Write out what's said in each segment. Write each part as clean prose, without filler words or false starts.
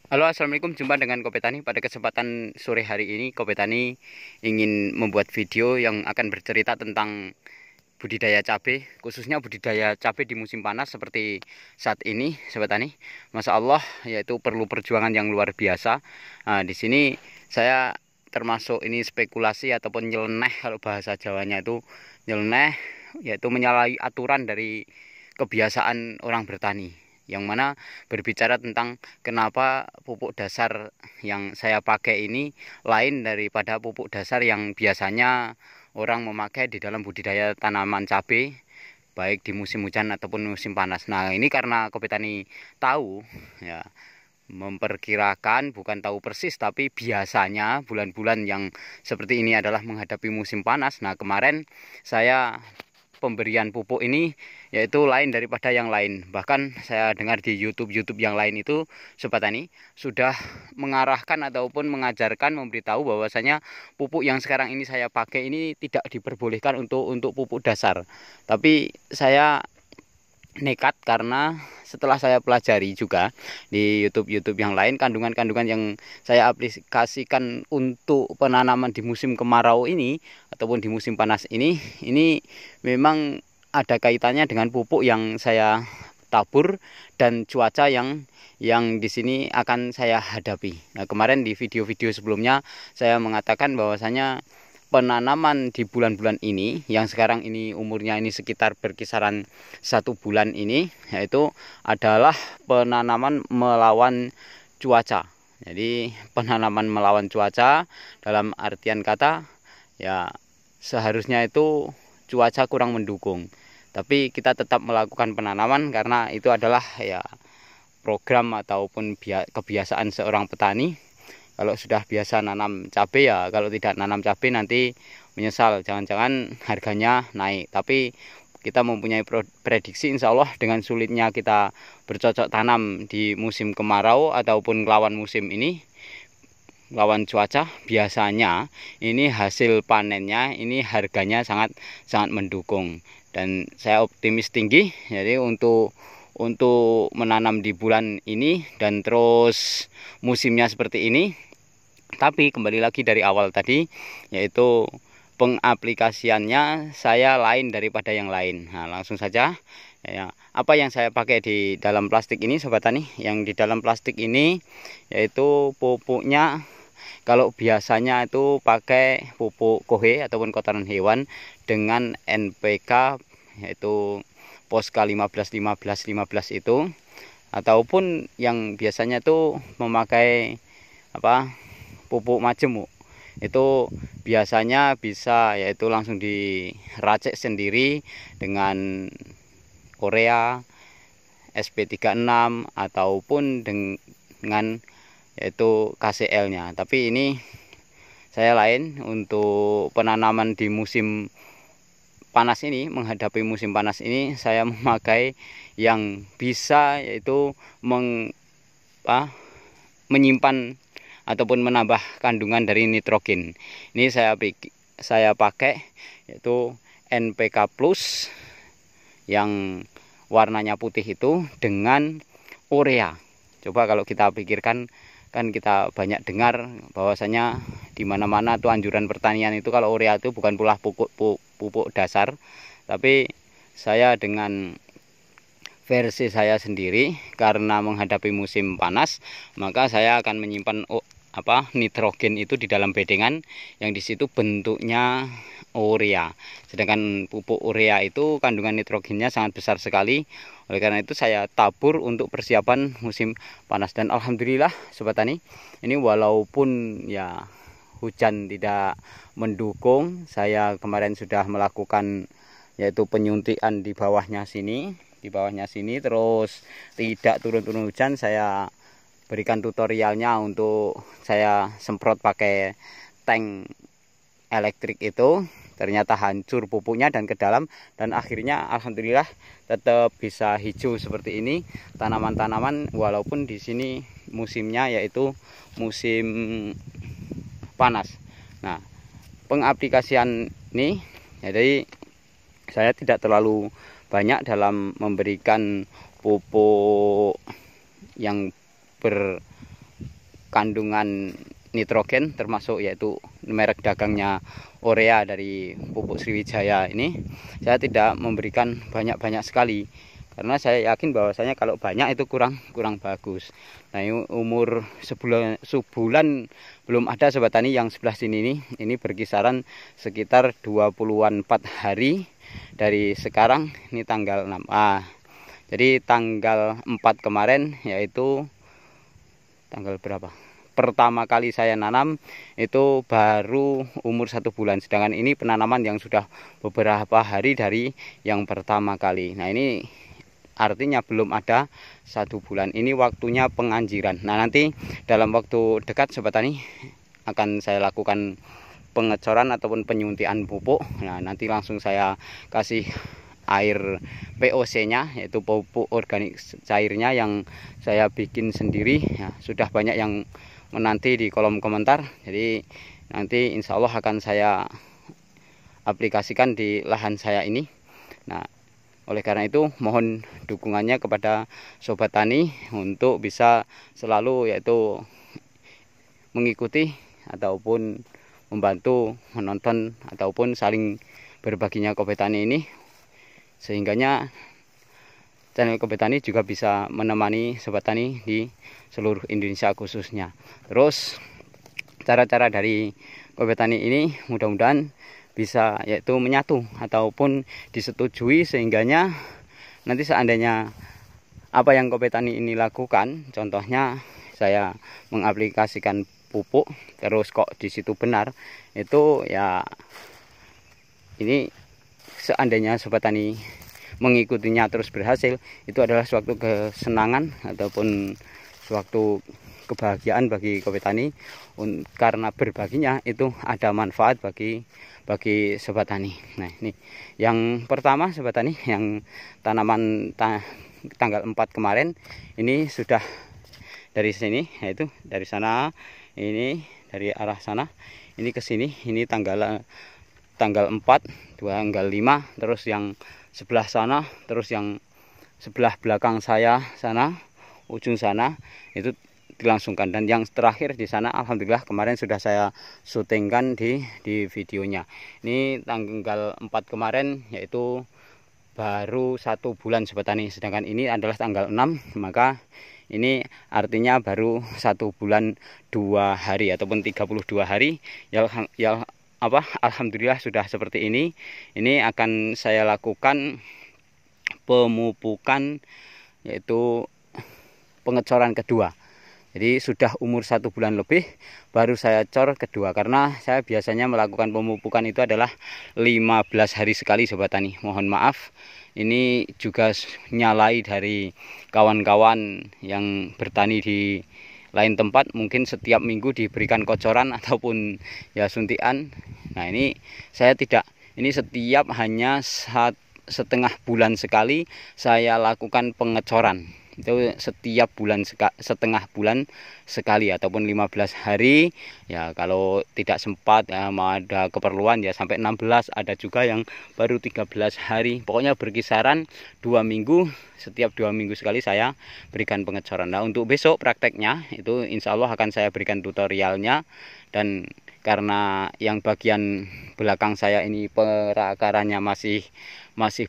Halo, assalamualaikum. Jumpa dengan Kopetani. Pada kesempatan sore hari ini, Kopetani ingin membuat video yang akan bercerita tentang budidaya cabai, khususnya budidaya cabai di musim panas seperti saat ini, Sobat Tani. Masya Allah, yaitu perlu perjuangan yang luar biasa. Nah, di sini saya termasuk ini spekulasi ataupun nyeleneh, kalau bahasa Jawanya itu nyeleneh, yaitu menyalahi aturan dari kebiasaan orang bertani, yang mana berbicara tentang kenapa pupuk dasar yang saya pakai ini lain daripada pupuk dasar yang biasanya orang memakai di dalam budidaya tanaman cabai, baik di musim hujan ataupun musim panas. Nah, ini karena Kopetani tahu, ya, memperkirakan, bukan tahu persis, tapi biasanya bulan-bulan yang seperti ini adalah menghadapi musim panas. Nah, kemarin saya pemberian pupuk ini yaitu lain daripada yang lain. Bahkan saya dengar di YouTube yang lain itu, Sobat Tani, sudah mengarahkan ataupun mengajarkan, memberitahu bahwasanya pupuk yang sekarang ini saya pakai ini tidak diperbolehkan untuk pupuk dasar. Tapi saya nekat karena setelah saya pelajari juga di YouTube yang lain, kandungan-kandungan yang saya aplikasikan untuk penanaman di musim kemarau ini ataupun di musim panas ini memang ada kaitannya dengan pupuk yang saya tabur dan cuaca yang di sini akan saya hadapi. Nah, kemarin di video-video sebelumnya saya mengatakan bahwasanya penanaman di bulan-bulan ini, yang sekarang ini umurnya ini sekitar berkisaran 1 bulan ini, yaitu adalah penanaman melawan cuaca. Jadi penanaman melawan cuaca dalam artian kata, ya, seharusnya itu cuaca kurang mendukung, tapi kita tetap melakukan penanaman karena itu adalah, ya, program ataupun kebiasaan seorang petani. Kalau sudah biasa nanam cabai, ya, kalau tidak nanam cabai nanti menyesal, jangan-jangan harganya naik. Tapi kita mempunyai prediksi, insya Allah dengan sulitnya kita bercocok tanam di musim kemarau ataupun lawan musim ini, lawan cuaca, biasanya ini hasil panennya ini harganya sangat mendukung. Dan saya optimis tinggi, jadi untuk menanam di bulan ini dan terus musimnya seperti ini. Tapi kembali lagi dari awal tadi, yaitu pengaplikasiannya saya lain daripada yang lain. Nah, langsung saja, ya, apa yang saya pakai di dalam plastik ini, Sobat Tani. Yang di dalam plastik ini yaitu pupuknya, kalau biasanya itu pakai pupuk kohe ataupun kotoran hewan dengan NPK, yaitu Posca 15 itu, ataupun yang biasanya itu memakai apa, pupuk majemuk. Itu biasanya bisa yaitu langsung diracik sendiri dengan Korea SP36 ataupun dengan yaitu KCL-nya. Tapi ini saya lain untuk penanaman di musim panas ini, menghadapi musim panas ini saya memakai yang bisa yaitu menyimpan ataupun menambah kandungan dari nitrogen. Ini saya pakai yaitu NPK Plus yang warnanya putih itu dengan urea. Coba kalau kita pikirkan, kan kita banyak dengar bahwasanya di mana-mana tuh anjuran pertanian itu kalau urea itu bukan pula pupuk dasar, tapi saya dengan versi saya sendiri, karena menghadapi musim panas, maka saya akan menyimpan nitrogen itu di dalam bedengan yang di situ bentuknya urea. Sedangkan pupuk urea itu kandungan nitrogennya sangat besar sekali. Oleh karena itu saya tabur untuk persiapan musim panas. Dan alhamdulillah, Sobat Tani, ini walaupun, ya, hujan tidak mendukung, saya kemarin sudah melakukan yaitu penyuntikan di bawahnya sini, terus tidak turun hujan, saya berikan tutorialnya untuk saya semprot pakai tank elektrik itu. Ternyata hancur pupuknya dan ke dalam, dan akhirnya alhamdulillah tetap bisa hijau seperti ini tanaman-tanaman, walaupun di sini musimnya yaitu musim panas. Nah, pengaplikasian ini, jadi saya tidak terlalu banyak dalam memberikan pupuk yang kandungan nitrogen, termasuk yaitu merek dagangnya urea dari pupuk Sriwijaya ini, saya tidak memberikan banyak-banyak sekali karena saya yakin bahwasanya kalau banyak itu kurang bagus. Nah, ini umur sebulan belum ada sobat tani yang sebelah sini ini berkisaran sekitar 24 hari dari sekarang. Ini tanggal 6. Jadi tanggal 4 kemarin, yaitu tanggal berapa? Pertama kali saya nanam itu baru umur 1 bulan, sedangkan ini penanaman yang sudah beberapa hari dari yang pertama kali. Nah, ini artinya belum ada 1 bulan. Ini waktunya penganjiran. Nah, nanti dalam waktu dekat sobat tani akan saya lakukan pengecoran ataupun penyuntikan pupuk. Nah, nanti langsung saya kasih air POC-nya, yaitu pupuk organik cairnya yang saya bikin sendiri. Ya, sudah banyak yang menanti di kolom komentar. Jadi nanti insya Allah akan saya aplikasikan di lahan saya ini. Nah, oleh karena itu mohon dukungannya kepada sobat tani untuk bisa selalu yaitu mengikuti ataupun membantu menonton ataupun saling berbaginya Kobe Tani ini, sehingganya channel Kobe Tani juga bisa menemani sobat tani di seluruh Indonesia khususnya. Terus cara-cara dari Kobe Tani ini mudah-mudahan bisa yaitu menyatu ataupun disetujui, sehingganya nanti seandainya apa yang Kobe Tani ini lakukan, contohnya saya mengaplikasikan pupuk terus kok di situ benar, itu ya ini seandainya sobat tani mengikutinya terus berhasil, itu adalah suatu kesenangan ataupun suatu kebahagiaan bagi Kobe Tani, karena berbaginya itu ada manfaat bagi sobat tani. Nah, ini yang pertama sobat tani, yang tanaman tanggal 4 kemarin ini sudah dari sini, yaitu dari sana, ini dari arah sana ini ke sini, ini tanggal 4, tanggal 5, terus yang sebelah sana, terus yang sebelah belakang saya sana, ujung sana itu dilangsungkan, dan yang terakhir di sana alhamdulillah kemarin sudah saya syutingkan di videonya. Ini tanggal 4 kemarin, yaitu baru 1 bulan sobat tani, sedangkan ini adalah tanggal 6, maka ini artinya baru 1 bulan 2 hari ataupun 32 hari. Alhamdulillah sudah seperti ini. Ini akan saya lakukan pemupukan, yaitu pengecoran kedua. Jadi sudah umur 1 bulan lebih baru saya cor kedua, karena saya biasanya melakukan pemupukan itu adalah 15 hari sekali sobat tani. Mohon maaf, ini juga nyalai dari kawan-kawan yang bertani di lain tempat, mungkin setiap minggu diberikan kocoran ataupun ya suntikan. Nah, ini saya tidak, ini setiap hanya setengah bulan sekali saya lakukan pengecoran. Itu setiap bulan setengah bulan sekali ataupun 15 hari ya. Kalau tidak sempat ya, mau ada keperluan ya sampai 16, ada juga yang baru 13 hari. Pokoknya berkisaran 2 minggu, setiap 2 minggu sekali saya berikan pengecoran. Nah, untuk besok prakteknya itu insya Allah akan saya berikan tutorialnya, dan karena yang bagian belakang saya ini perakarannya masih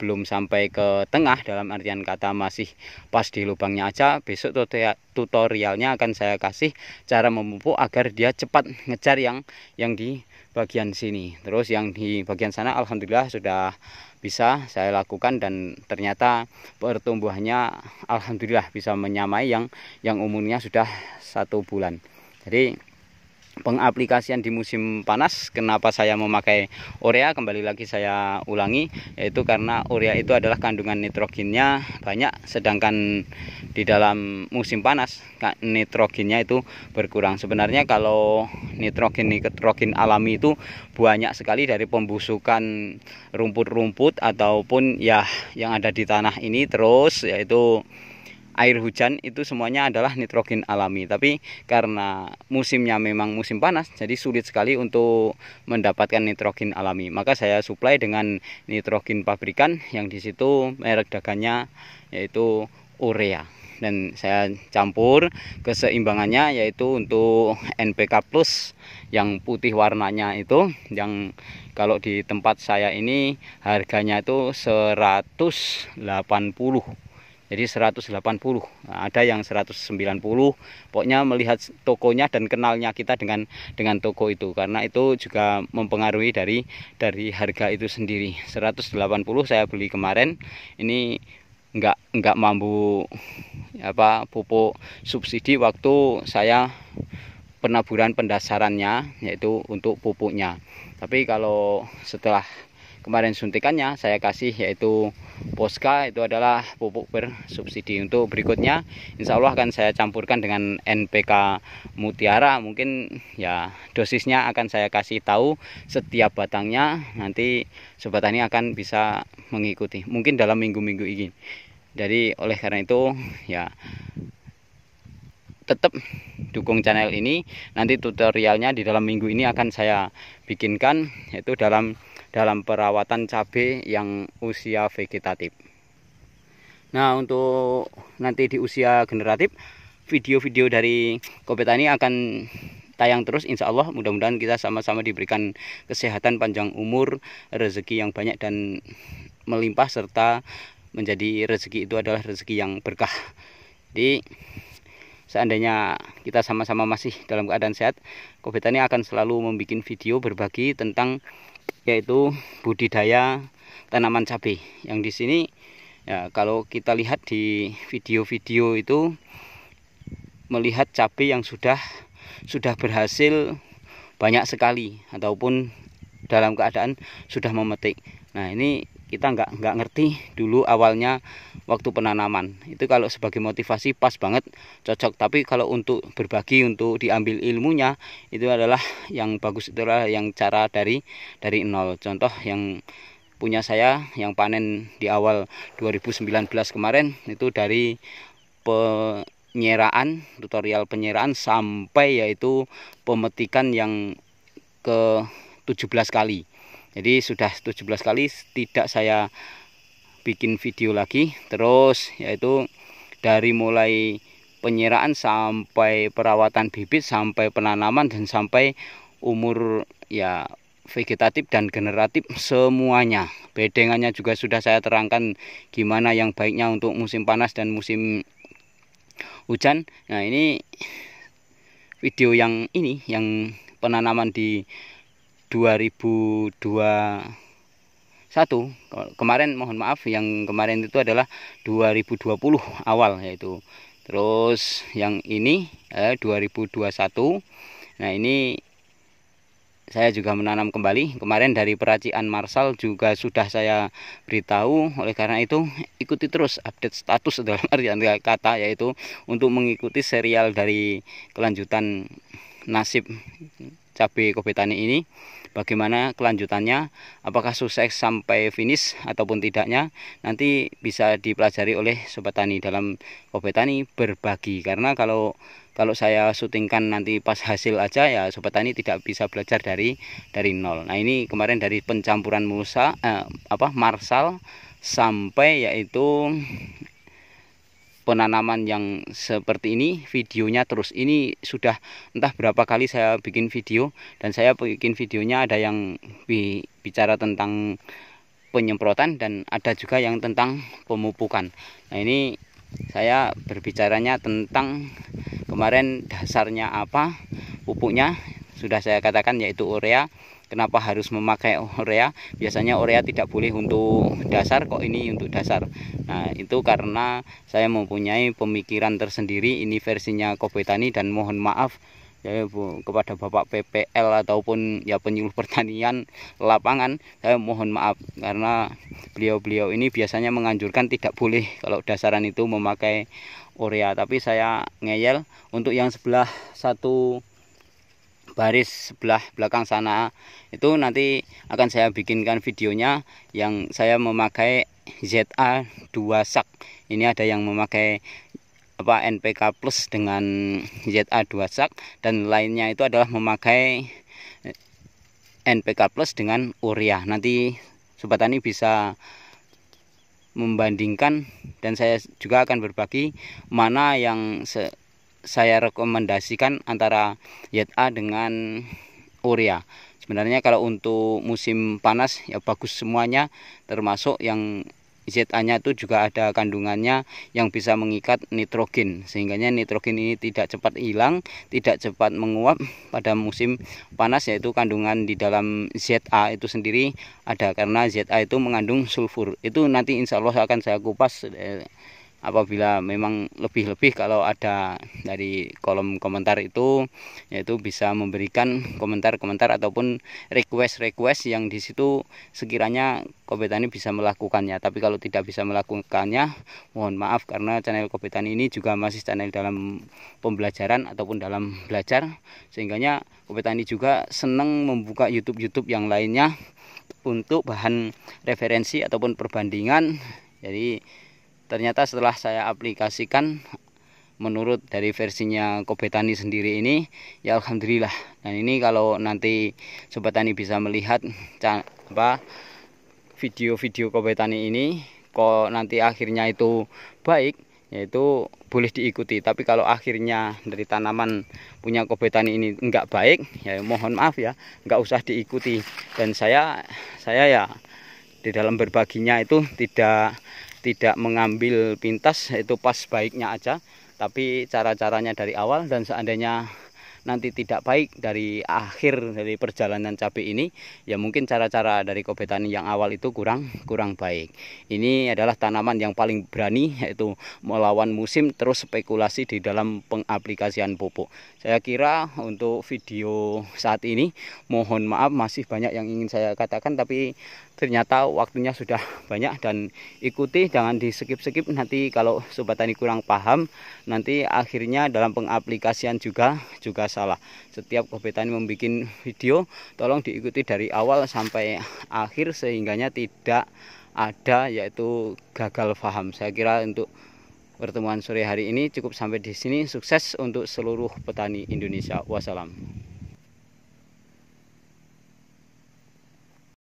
belum sampai ke tengah, dalam artian kata masih pas di lubangnya aja, besok tutorialnya akan saya kasih cara memupuk agar dia cepat ngejar yang di bagian sini. Terus yang di bagian sana alhamdulillah sudah bisa saya lakukan, dan ternyata pertumbuhannya alhamdulillah bisa menyamai yang umurnya sudah 1 bulan. Jadi pengaplikasian di musim panas, kenapa saya memakai urea, kembali lagi saya ulangi, yaitu karena urea itu adalah kandungan nitrogennya banyak, sedangkan di dalam musim panas nitrogennya itu berkurang. Sebenarnya kalau nitrogen alami itu banyak sekali dari pembusukan rumput-rumput ataupun ya yang ada di tanah ini, terus yaitu air hujan, itu semuanya adalah nitrogen alami. Tapi karena musimnya memang musim panas, jadi sulit sekali untuk mendapatkan nitrogen alami. Maka saya suplai dengan nitrogen pabrikan yang di situ merek dagangnya yaitu urea. dan saya campur keseimbangannya, yaitu untuk NPK Plus yang putih warnanya itu, yang kalau di tempat saya ini harganya itu 180. Jadi 180, ada yang 190. Pokoknya melihat tokonya dan kenalnya kita dengan toko itu, karena itu juga mempengaruhi dari harga itu sendiri. 180 saya beli kemarin. Ini enggak mampu pupuk subsidi waktu saya penaburan pendasarannya, yaitu untuk pupuknya. Tapi kalau setelah kemarin suntikannya saya kasih, yaitu Posca, itu adalah pupuk bersubsidi. Untuk berikutnya insya Allah akan saya campurkan dengan NPK Mutiara. Mungkin ya dosisnya akan saya kasih tahu setiap batangnya, nanti sobat tani akan bisa mengikuti mungkin dalam minggu-minggu ini. Jadi oleh karena itu ya tetap dukung channel ini. Nanti tutorialnya di dalam minggu ini akan saya bikinkan, yaitu dalam perawatan cabai yang usia vegetatif. Nah, untuk nanti di usia generatif, video-video dari Kopi Tani akan tayang terus insya Allah. Mudah-mudahan kita sama-sama diberikan kesehatan, panjang umur, rezeki yang banyak dan melimpah, serta menjadi rezeki itu adalah rezeki yang berkah. Jadi seandainya kita sama-sama masih dalam keadaan sehat, Kopi Tani akan selalu membuat video berbagi tentang yaitu budidaya tanaman cabai. Yang di sini ya, kalau kita lihat di video-video itu melihat cabai yang sudah berhasil banyak sekali ataupun dalam keadaan sudah memetik. Nah, ini kita nggak ngerti dulu awalnya waktu penanaman itu. Kalau sebagai motivasi pas banget, cocok. Tapi kalau untuk berbagi, untuk diambil ilmunya, itu adalah yang bagus, itulah yang cara dari nol. Contoh yang punya saya yang panen di awal 2019 kemarin, itu dari penyeraan, tutorial penyeraan sampai yaitu pemetikan yang ke 17 kali. Jadi sudah 17 kali tidak saya bikin video lagi. Terus yaitu dari mulai penyeraan sampai perawatan bibit, sampai penanaman, dan sampai umur ya vegetatif dan generatif semuanya. Bedengannya juga sudah saya terangkan gimana yang baiknya untuk musim panas dan musim hujan. Nah, ini video yang ini yang penanaman di 2021 kemarin, mohon maaf, yang kemarin itu adalah 2020 awal yaitu. Terus yang ini 2021. Nah, ini saya juga menanam kembali kemarin dari peracian Marsal, juga sudah saya beritahu. Oleh karena itu ikuti terus update status dalam artian kata, yaitu untuk mengikuti serial dari kelanjutan nasib cabai Kopi Tani ini, bagaimana kelanjutannya, apakah sukses sampai finish ataupun tidaknya, nanti bisa dipelajari oleh sobat tani dalam Kopi Tani berbagi. Karena kalau saya syutingkan nanti pas hasil aja, ya sobat tani tidak bisa belajar dari nol. Nah, ini kemarin dari pencampuran Marsal sampai yaitu penanaman yang seperti ini, videonya terus. Ini sudah entah berapa kali saya bikin video, dan saya bikin videonya ada yang bicara tentang penyemprotan dan ada juga yang tentang pemupukan. Nah, ini saya berbicaranya tentang kemarin dasarnya apa, pupuknya sudah saya katakan, yaitu urea. Kenapa harus memakai urea? Biasanya urea tidak boleh untuk dasar, kok ini untuk dasar. Nah, itu karena saya mempunyai pemikiran tersendiri. Ini versinya Kopi Tani, dan mohon maaf ya kepada Bapak PPL ataupun ya penyuluh pertanian lapangan, saya mohon maaf karena beliau ini biasanya menganjurkan tidak boleh kalau dasaran itu memakai urea. Tapi saya ngeyel. Untuk yang sebelah satu baris sebelah belakang sana itu nanti akan saya bikinkan videonya yang saya memakai ZA2 sak. Ini ada yang memakai NPK Plus dengan ZA2 sak, dan lainnya itu adalah memakai NPK Plus dengan urea. Nanti sobat tani bisa membandingkan, dan saya juga akan berbagi mana yang saya rekomendasikan antara ZA dengan urea. Sebenarnya kalau untuk musim panas ya bagus semuanya, termasuk yang ZA-nya itu juga ada kandungannya yang bisa mengikat nitrogen, sehingga nitrogen ini tidak cepat hilang, tidak cepat menguap pada musim panas, yaitu kandungan di dalam ZA itu sendiri ada, karena ZA itu mengandung sulfur. Itu nanti insya Allah akan saya kupas apabila memang lebih-lebih. Kalau ada dari kolom komentar itu, yaitu bisa memberikan komentar-komentar ataupun request yang di situ sekiranya Kobe Tani bisa melakukannya. Tapi kalau tidak bisa melakukannya, mohon maaf, karena channel Kobe Tani ini juga masih channel dalam pembelajaran ataupun dalam belajar, sehingga Kobe Tani juga senang membuka YouTube yang lainnya untuk bahan referensi ataupun perbandingan. Jadi ternyata setelah saya aplikasikan menurut dari versinya Kobe Tani sendiri ini, ya alhamdulillah. Dan ini kalau nanti Sobat Tani bisa melihat video-video Kobe Tani ini, kok nanti akhirnya itu baik, yaitu boleh diikuti. Tapi kalau akhirnya dari tanaman punya Kobe Tani ini enggak baik, ya mohon maaf ya, enggak usah diikuti. Dan saya ya di dalam berbaginya itu tidak mengambil pintas, itu pas baiknya aja, tapi cara-caranya dari awal. Dan seandainya nanti tidak baik dari akhir dari perjalanan cabai ini, ya mungkin cara-cara dari Kobe Tani yang awal itu kurang baik. Ini adalah tanaman yang paling berani, yaitu melawan musim terus spekulasi di dalam pengaplikasian pupuk. Saya kira untuk video saat ini, mohon maaf masih banyak yang ingin saya katakan, tapi ternyata waktunya sudah banyak. Dan ikuti, jangan di skip nanti kalau Sobat Tani kurang paham, nanti akhirnya dalam pengaplikasian juga salah. Setiap Kobe Tani membuat video, tolong diikuti dari awal sampai akhir, sehingganya tidak ada yaitu gagal paham. Saya kira untuk pertemuan sore hari ini cukup sampai di sini. Sukses untuk seluruh petani Indonesia. Wassalam.